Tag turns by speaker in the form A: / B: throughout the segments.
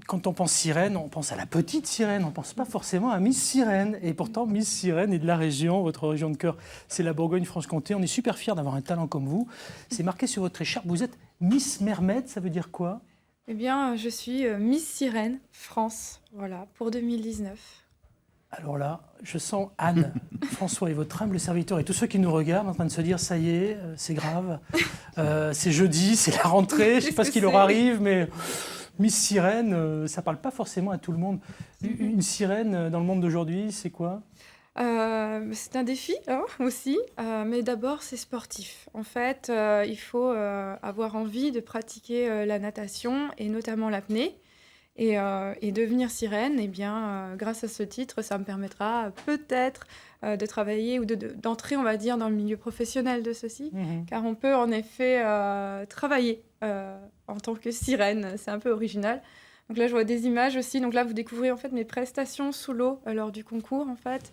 A: quand on pense sirène, on pense à la petite sirène, on ne pense pas forcément à Miss Sirène. Et pourtant, Miss Sirène est de la région, votre région de cœur, c'est la Bourgogne-Franche-Comté. On est super fiers d'avoir un talent comme vous. C'est marqué sur votre écharpe, vous êtes Miss Mermaid, ça veut dire quoi?
B: Eh bien, je suis Miss Sirène France, voilà, pour 2019.
A: Alors là, je sens Anne, François et votre humble serviteur et tous ceux qui nous regardent en train de se dire ça y est, c'est grave, c'est jeudi, c'est la rentrée, je ne sais pas ce qui leur arrive, mais Miss Sirène, ça ne parle pas forcément à tout le monde. Une sirène dans le monde d'aujourd'hui, c'est quoi?
B: C'est un défi hein, aussi, mais d'abord c'est sportif. En fait, il faut avoir envie de pratiquer la natation et notamment l'apnée. Et devenir sirène, eh bien, grâce à ce titre, ça me permettra peut-être de travailler ou d'entrer, on va dire, dans le milieu professionnel de ceci, car on peut en effet travailler en tant que sirène. C'est un peu original. Donc là, je vois des images aussi. Donc là, vous découvrez en fait mes prestations sous l'eau lors du concours, en fait.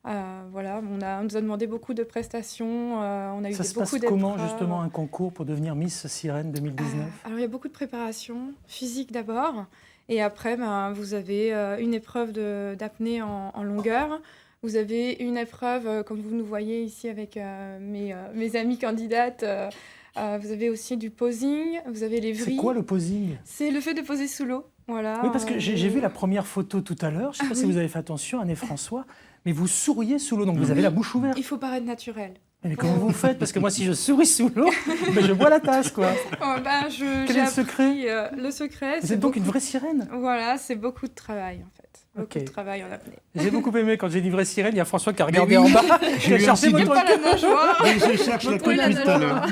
B: Voilà, on nous a demandé beaucoup de prestations. On a eu
A: Ça se
B: beaucoup
A: passe
B: d'épreuves.
A: comment justement un concours pour devenir Miss Sirène 2019?
B: Alors il y a beaucoup de préparation physique d'abord. Et après, vous avez une épreuve d'apnée en longueur. Vous avez une épreuve, comme vous nous voyez ici avec mes amies candidates. Vous avez aussi du posing. Vous avez les vrilles.
A: C'est quoi le posing?
B: C'est le fait de poser sous l'eau. Voilà.
A: Oui, parce que j'ai vu la première photo tout à l'heure. Je ne sais pas si vous avez fait attention, Anne et François, mais vous souriez sous l'eau, donc vous avez la bouche ouverte.
B: Il faut paraître naturel.
A: Mais comment vous faites? Parce que moi, si je souris sous l'eau, je bois la tasse, quoi. Quel est le secret?
B: Le secret,
A: Vous êtes donc une vraie sirène?
B: Voilà, c'est beaucoup de travail, en fait. Beaucoup de travail en apnée.
A: J'ai beaucoup aimé quand j'ai dit vraie sirène, il y a François qui a regardé en bas.
C: J'ai cherché
B: votre la nageoire.
C: Je cherche la queue depuis tout à l'heure.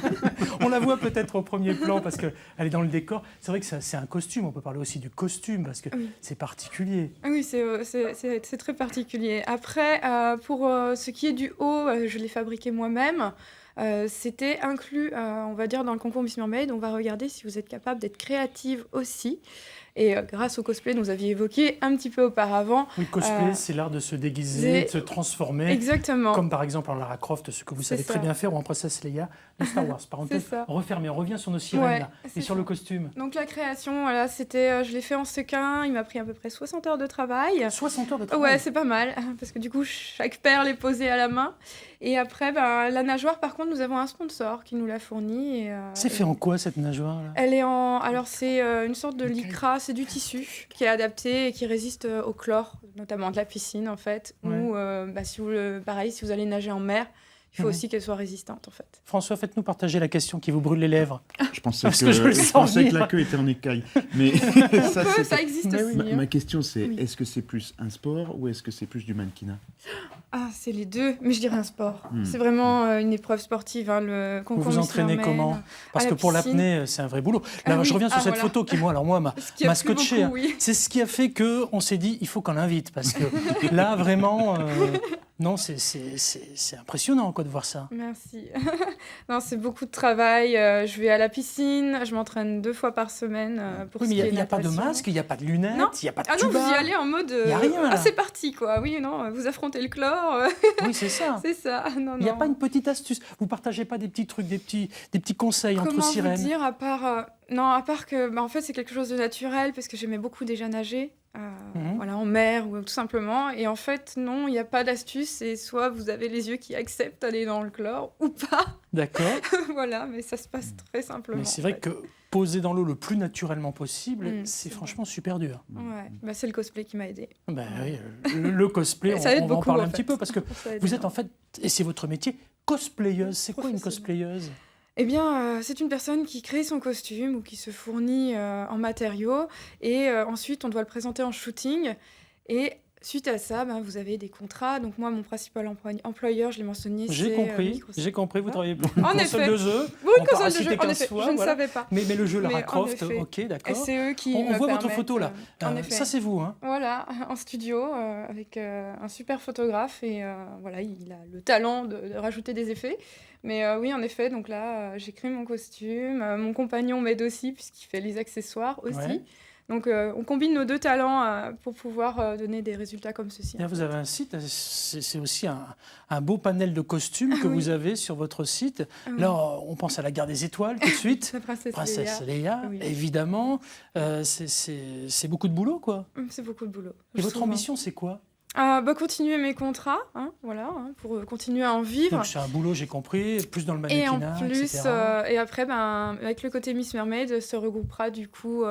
A: On la voit peut-être au premier plan parce qu'elle est dans le décor. C'est vrai que c'est un costume. On peut parler aussi du costume parce que c'est particulier.
B: Oui, c'est très particulier. Après, pour ce qui est du haut, je l'ai fabriqué moi-même. C'était inclus, on va dire, dans le concours Miss Mermaid. On va regarder si vous êtes capable d'être créative aussi. Et grâce au cosplay, nous aviez évoqué un petit peu auparavant.
A: Oui, cosplay, c'est l'art de se déguiser, de se transformer.
B: Exactement.
A: Comme par exemple en Lara Croft, ce que vous savez très bien faire, ou en Princesse Leia de Star Wars. Parenthèse, on revient sur nos sirènes là, et sur le costume.
B: Donc la création, voilà, c'était, je l'ai fait en sequin. Il m'a pris à peu près 60 heures de travail.
A: 60 heures de travail?
B: Ouais, c'est pas mal, parce que du coup, chaque perle est posée à la main. Et après, la nageoire, par contre, nous avons un sponsor qui nous l'a fournie.
A: C'est fait en quoi, cette nageoire là?
B: Elle est en... Alors, c'est une sorte de lycra, c'est du tissu qui est adapté et qui résiste au chlore, notamment de la piscine, en fait.
A: Ouais.
B: Ou, pareil, si vous allez nager en mer, il faut aussi qu'elle soit résistante, en fait.
A: François, faites-nous partager la question qui vous brûle les lèvres.
C: Je pensais que la queue était en écaille. Mais
B: ça existe aussi.
C: Ma question, c'est est-ce que c'est plus un sport ou est-ce que c'est plus du mannequinat?
B: Ah, c'est les deux, mais je dirais un sport. C'est vraiment une épreuve sportive, hein, le concours.
A: Vous vous entraînez comment? Parce que pour l'apnée, c'est un vrai boulot. Là, je reviens sur cette photo qui, moi, m'a scotché.
B: Oui.
A: C'est ce qui a fait qu'on s'est dit, il faut qu'on l'invite. Parce que là, vraiment, non, c'est impressionnant quoi, de voir ça.
B: Merci. Non, c'est beaucoup de travail. Je vais à la piscine, je m'entraîne 2 fois par semaine pour
A: oui, mais
B: il
A: n'y a pas de masque, il n'y a pas de lunettes, il n'y a pas de tuba.
B: Ah non, vous y allez en mode...
A: Il n'y a rien.
B: c'est parti, quoi. Oui, non, vous affrontez le chlore.
A: Oui, c'est ça.
B: C'est ça. Non,
A: il n'y a pas une petite astuce. Vous ne partagez pas des petits trucs, des petits conseils entre sirènes?
B: Comment vous dire, à part que, en fait, c'est quelque chose de naturel, parce que j'aimais beaucoup déjà nager. Voilà, en mer ou tout simplement. Et en fait, non, il n'y a pas d'astuce. C'est soit vous avez les yeux qui acceptent d'aller dans le chlore ou pas.
A: D'accord.
B: Voilà, mais ça se passe très simplement.
A: Mais c'est vrai que poser dans l'eau le plus naturellement possible, c'est franchement super dur.
B: Ouais, c'est le cosplay qui m'a aidée.
A: Oui, le cosplay, on va en parler un petit peu parce que vous êtes en fait, et c'est votre métier, cosplayeuse. C'est quoi une cosplayeuse?
B: Eh bien, c'est une personne qui crée son costume ou qui se fournit en matériaux et ensuite on doit le présenter en shooting et suite à ça, vous avez des contrats. Donc moi, mon principal employeur, je l'ai mentionné, c'est
A: J'ai compris, vous travaillez pour une
B: console
A: effet. De jeu.
B: Oui, une console de jeu, en effet, je ne savais pas.
A: Mais le jeu Lara Croft, ok, d'accord.
B: C'est eux qui
A: on voit votre photo là.
B: En effet.
A: Ça, c'est vous, hein?
B: Voilà, en studio, avec un super photographe et voilà, il a le talent de rajouter des effets. Mais oui, en effet, donc là, j'ai créé mon costume. Mon compagnon m'aide aussi, puisqu'il fait les accessoires aussi.
A: Ouais.
B: Donc, on combine nos deux talents pour pouvoir donner des résultats comme ceci.
A: Vous avez un site, c'est aussi un beau panel de costumes que vous avez sur votre site. Là, on pense à la Guerre des Étoiles tout de suite.
B: La
A: Princesse Leia,
B: Oui.
A: évidemment. C'est beaucoup de boulot, quoi.
B: C'est beaucoup de boulot.
A: Et votre ambition, c'est quoi?
B: Continuer mes contrats, pour continuer à en vivre.
A: Donc c'est un boulot, j'ai compris, plus dans le
B: Et
A: mannequinat,
B: en plus,
A: etc.
B: et après, avec le côté Miss Mermaid, se regroupera du coup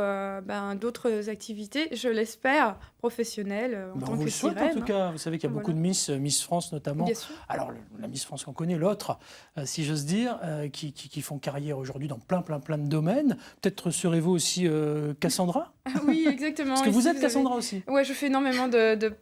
B: d'autres activités, je l'espère, professionnelles en
A: On
B: tant
A: vous
B: que
A: le souhaite
B: sirène.
A: en tout cas. Vous savez qu'il y a beaucoup de Miss France notamment.
B: Bien sûr.
A: Alors la Miss France qu'on connaît, l'autre, si j'ose dire, qui font carrière aujourd'hui dans plein de domaines. Peut-être serez-vous aussi Cassandra?
B: Oui, exactement.
A: Parce que vous
B: Ici,
A: êtes Cassandra aussi.
B: Ouais, je fais énormément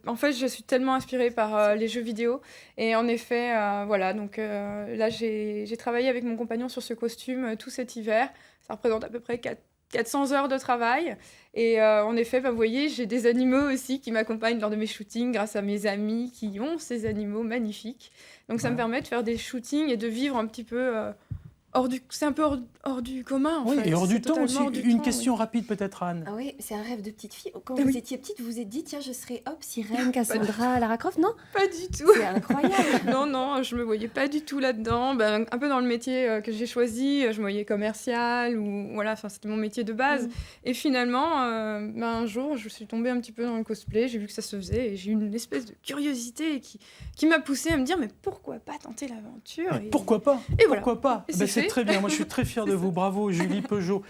B: En fait, je suis tellement inspirée par les jeux vidéo. Et en effet, voilà, donc là, j'ai travaillé avec mon compagnon sur ce costume tout cet hiver. Ça représente à peu près 400 heures de travail. Et en effet, vous voyez, j'ai des animaux aussi qui m'accompagnent lors de mes shootings grâce à mes amis qui ont ces animaux magnifiques. Donc ça me permet de faire des shootings et de vivre un petit peu... C'est un peu hors du commun, en fait.
A: Et hors du
B: C'est
A: temps aussi.
B: totalement hors du
A: Une
B: temps,
A: question rapide peut-être, Anne.
D: Ah oui, c'est un rêve de petite fille. Quand
B: Ah
D: vous
B: oui.
D: étiez petite, vous vous êtes dit, tiens, je serai sirène, Cassandra, Lara Croft, non?
B: Pas du tout.
D: C'est incroyable.
B: Non, je me voyais pas du tout là-dedans. Un peu dans le métier que j'ai choisi, je me voyais commerciale ou voilà, c'était mon métier de base. Et finalement, un jour, je suis tombée un petit peu dans le cosplay, j'ai vu que ça se faisait et j'ai eu une espèce de curiosité qui m'a poussée à me dire mais pourquoi pas tenter l'aventure?
A: Pourquoi pas?
B: Et voilà.
A: Pourquoi pas?
B: Et c'est
A: C'est
B: fait.
A: très bien. Moi, je suis très fier de vous. Bravo, Julie Peugeot.